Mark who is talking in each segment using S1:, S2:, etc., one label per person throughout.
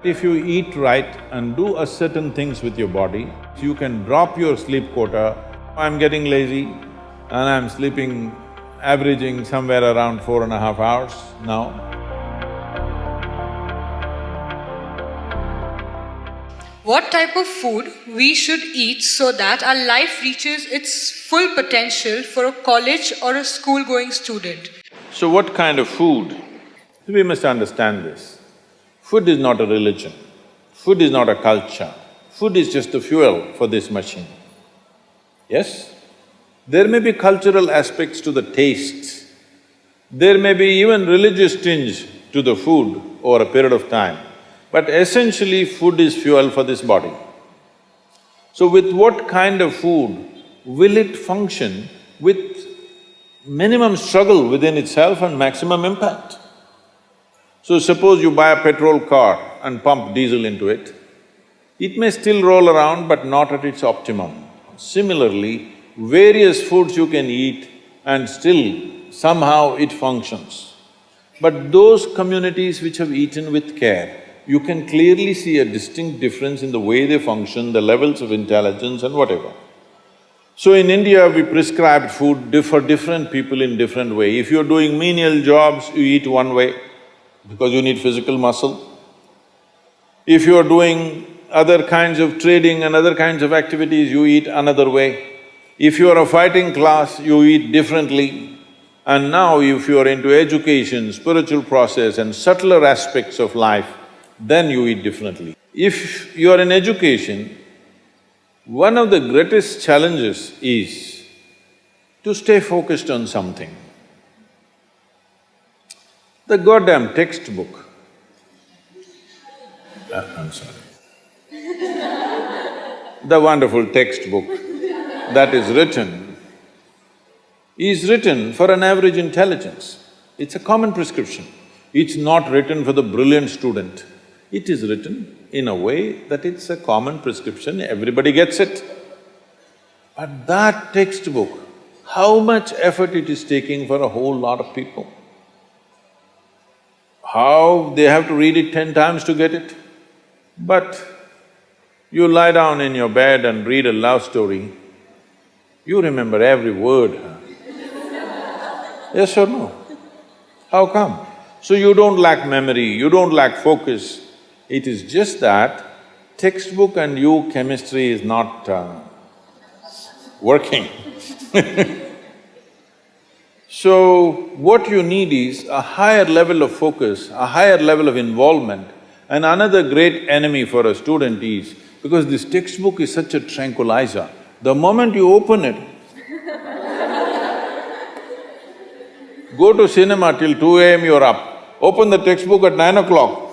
S1: If you eat right and do a certain things with your body, you can drop your sleep quota. I'm getting lazy and I'm sleeping, averaging somewhere around 4.5 hours now.
S2: What type of food we should eat so that our life reaches its full potential for a college or a school-going student?
S1: So what kind of food? We must understand this. Food is not a religion, food is not a culture, food is just the fuel for this machine. Yes? There may be cultural aspects to the tastes, there may be even religious tinge to the food over a period of time, but essentially food is fuel for this body. So with what kind of food will it function with minimum struggle within itself and maximum impact? So suppose you buy a petrol car and pump diesel into it, it may still roll around but not at its optimum. Similarly, various foods you can eat and still somehow it functions. But those communities which have eaten with care, you can clearly see a distinct difference in the way they function, the levels of intelligence and whatever. So in India, we prescribed food for different people in different way. If you're doing menial jobs, you eat one way because you need physical muscle. If you're doing other kinds of trading and other kinds of activities, you eat another way. If you're a fighting class, you eat differently. And now if you're into education, spiritual process and subtler aspects of life, then you eat differently. If you're in education, one of the greatest challenges is to stay focused on something. The goddamn textbook, I'm sorry. The wonderful textbook that is written for an average intelligence. It's a common prescription. It's not written for the brilliant student. It is written in a way that it's a common prescription, everybody gets it. But that textbook, how much effort it is taking for a whole lot of people? How they have to read it 10 times to get it? But you lie down in your bed and read a love story, you remember every word, huh? Yes or no? How come? So you don't lack memory, you don't lack focus. It is just that textbook and you, chemistry is not working. So, what you need is a higher level of focus, a higher level of involvement. And another great enemy for a student is, because this textbook is such a tranquilizer, the moment you open it, go to cinema till 2 a.m. you're up, open the textbook at 9 o'clock,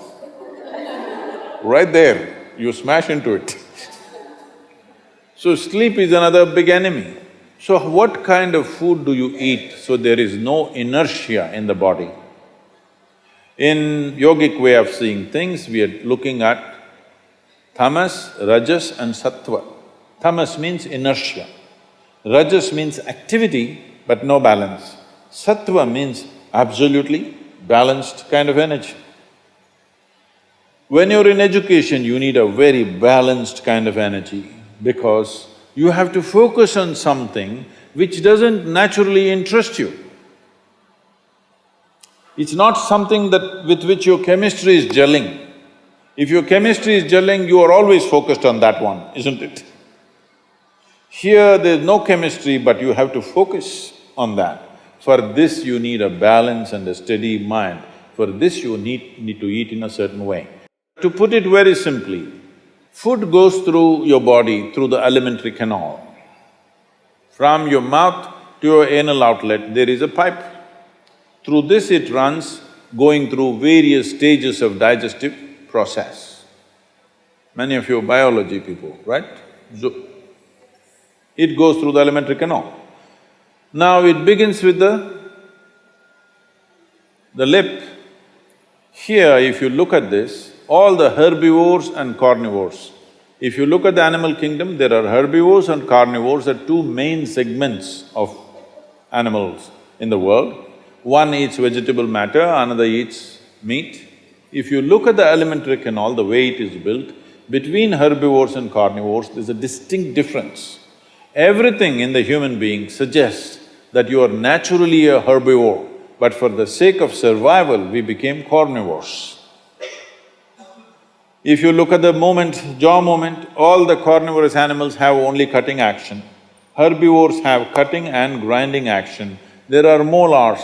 S1: right there, you smash into it. So sleep is another big enemy. So what kind of food do you eat so there is no inertia in the body? In yogic way of seeing things, we are looking at tamas, rajas and sattva. Tamas means inertia, rajas means activity but no balance, sattva means absolutely balanced kind of energy. When you're in education, you need a very balanced kind of energy because you have to focus on something which doesn't naturally interest you. It's not something with which your chemistry is gelling. If your chemistry is gelling, you are always focused on that one, isn't it? Here there's no chemistry, but you have to focus on that. For this you need a balance and a steady mind. For this you need to eat in a certain way. To put it very simply, food goes through your body through the alimentary canal. From your mouth to your anal outlet, there is a pipe. Through this it runs, going through various stages of digestive process. Many of you are biology people, right? So, it goes through the alimentary canal. Now it begins with the lip. Here, if you look at this, all the herbivores and carnivores. If you look at the animal kingdom, there are herbivores and carnivores are two main segments of animals in the world. One eats vegetable matter, another eats meat. If you look at the alimentary canal, the way it is built, between herbivores and carnivores, there's a distinct difference. Everything in the human being suggests that you are naturally a herbivore, but for the sake of survival, we became carnivores. If you look at the jaw movement, all the carnivorous animals have only cutting action. Herbivores have cutting and grinding action. There are molars,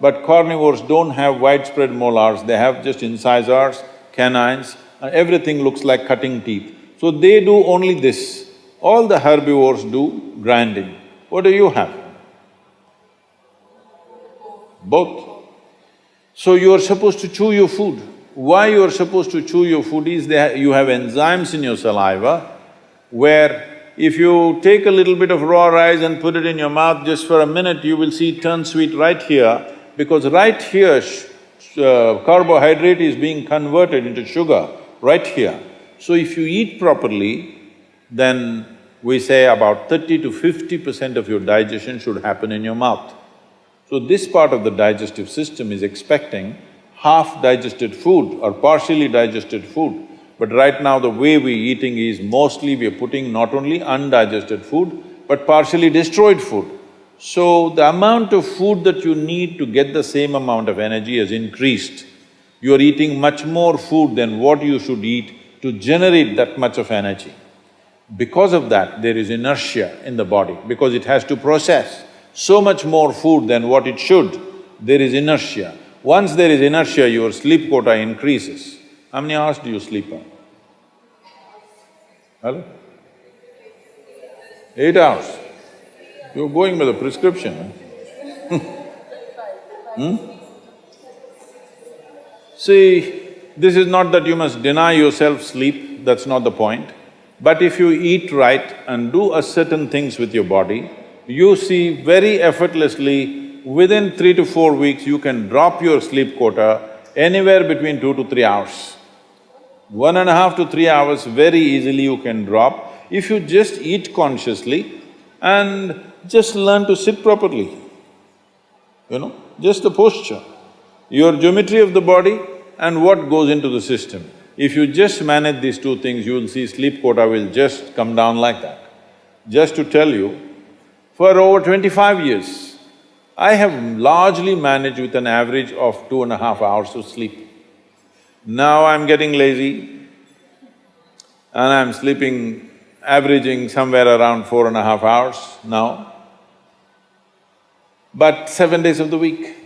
S1: but carnivores don't have widespread molars, they have just incisors, canines, and everything looks like cutting teeth. So they do only this. All the herbivores do grinding. What do you have? Both. So you are supposed to chew your food. Why you are supposed to chew your food is you have enzymes in your saliva where if you take a little bit of raw rice and put it in your mouth just for a minute, you will see it turn sweet right here, because right here carbohydrate is being converted into sugar, right here. So if you eat properly, then we say about 30 to 50% of your digestion should happen in your mouth. So this part of the digestive system is expecting half digested food or partially digested food. But right now the way we're eating is mostly we're putting not only undigested food, but partially destroyed food. So the amount of food that you need to get the same amount of energy has increased. You're eating much more food than what you should eat to generate that much of energy. Because of that, there is inertia in the body, because it has to process so much more food than what it should, there is inertia. Once there is inertia, your sleep quota increases. How many hours do you sleep on? Hello? 8 hours. You're going by the prescription, huh? See, this is not that you must deny yourself sleep, that's not the point. But if you eat right and do a certain things with your body, you see very effortlessly, within 3 to 4 weeks, you can drop your sleep quota anywhere between 2 to 3 hours. 1.5 to 3 hours very easily you can drop if you just eat consciously and just learn to sit properly, just the posture, your geometry of the body and what goes into the system. If you just manage these two things, you will see sleep quota will just come down like that. Just to tell you, for over 25 years, I have largely managed with an average of 2.5 hours of sleep. Now I'm getting lazy and I'm sleeping, averaging somewhere around 4.5 hours now, but 7 days of the week,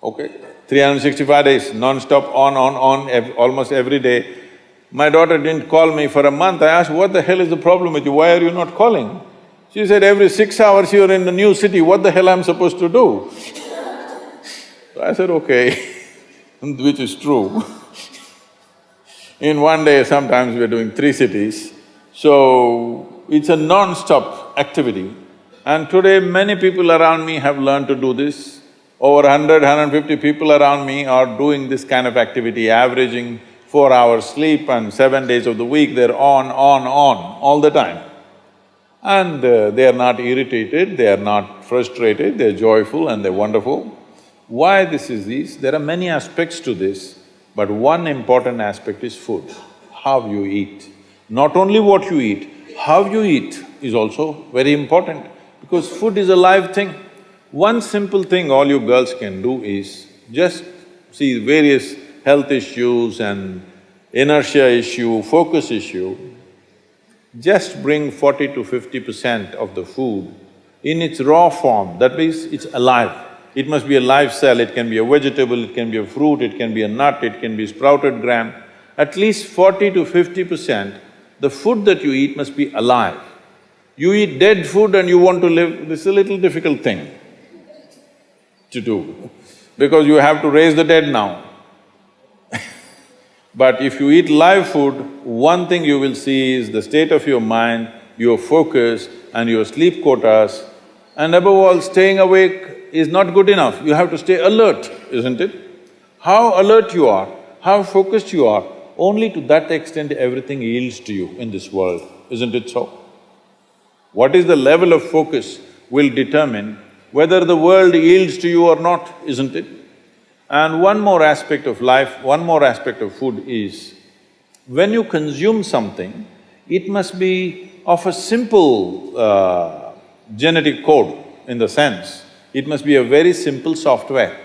S1: okay? 365 days, non-stop, on, almost every day. My daughter didn't call me for a month. I asked, what the hell is the problem with you? Why are you not calling? She said, every 6 hours you're in a new city, what the hell I'm supposed to do? So I said, okay, which is true. In one day, sometimes we're doing 3 cities, so it's a non-stop activity. And today, many people around me have learned to do this. Over 100, 150 people around me are doing this kind of activity, averaging 4 hours sleep and 7 days of the week, they're on, all the time. And they are not irritated, they are not frustrated, they're joyful and they're wonderful. Why this is this? There are many aspects to this, but one important aspect is food, how you eat. Not only what you eat, how you eat is also very important, because food is a live thing. One simple thing all you girls can do is just see various health issues and inertia issue, focus issue, just bring 40 to 50% of the food in its raw form, that means it's alive. It must be a live cell, it can be a vegetable, it can be a fruit, it can be a nut, it can be sprouted gram. At least 40 to 50%, the food that you eat must be alive. You eat dead food and you want to live, this is a little difficult thing to do, because you have to raise the dead now. But if you eat live food, one thing you will see is the state of your mind, your focus and your sleep quotas, and above all, staying awake is not good enough, you have to stay alert, isn't it? How alert you are, how focused you are, only to that extent everything yields to you in this world, isn't it so? What is the level of focus will determine whether the world yields to you or not, isn't it? And one more aspect of life, one more aspect of food is, when you consume something, it must be of a simple genetic code, in the sense, it must be a very simple software.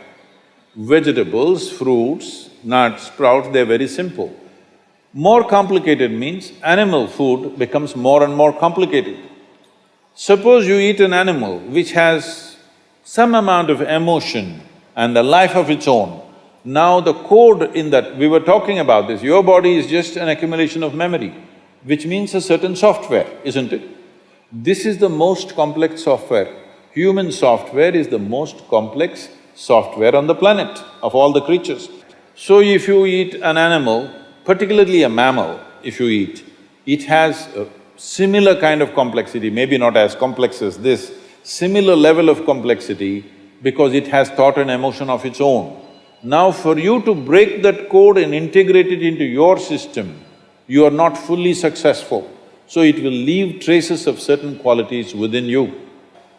S1: Vegetables, fruits, nuts, sprouts, they're very simple. More complicated means animal food becomes more and more complicated. Suppose you eat an animal which has some amount of emotion and a life of its own. Now the code in that… we were talking about this, your body is just an accumulation of memory, which means a certain software, isn't it? This is the most complex software. Human software is the most complex software on the planet of all the creatures. So if you eat an animal, particularly a mammal, if you eat, it has a similar kind of complexity, maybe not as complex as this, similar level of complexity because it has thought and emotion of its own. Now for you to break that code and integrate it into your system, you are not fully successful. So it will leave traces of certain qualities within you.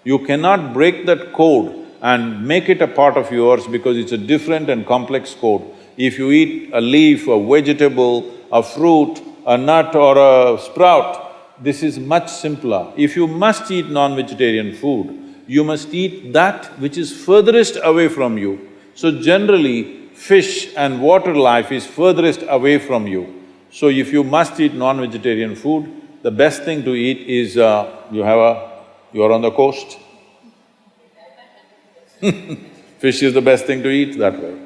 S1: You cannot break that code and make it a part of yours because it's a different and complex code. If you eat a leaf, a vegetable, a fruit, a nut or a sprout, this is much simpler. If you must eat non-vegetarian food, you must eat that which is furthest away from you. So generally, fish and water life is furthest away from you. So if you must eat non-vegetarian food, the best thing to eat is, you're on the coast. Fish is the best thing to eat that way.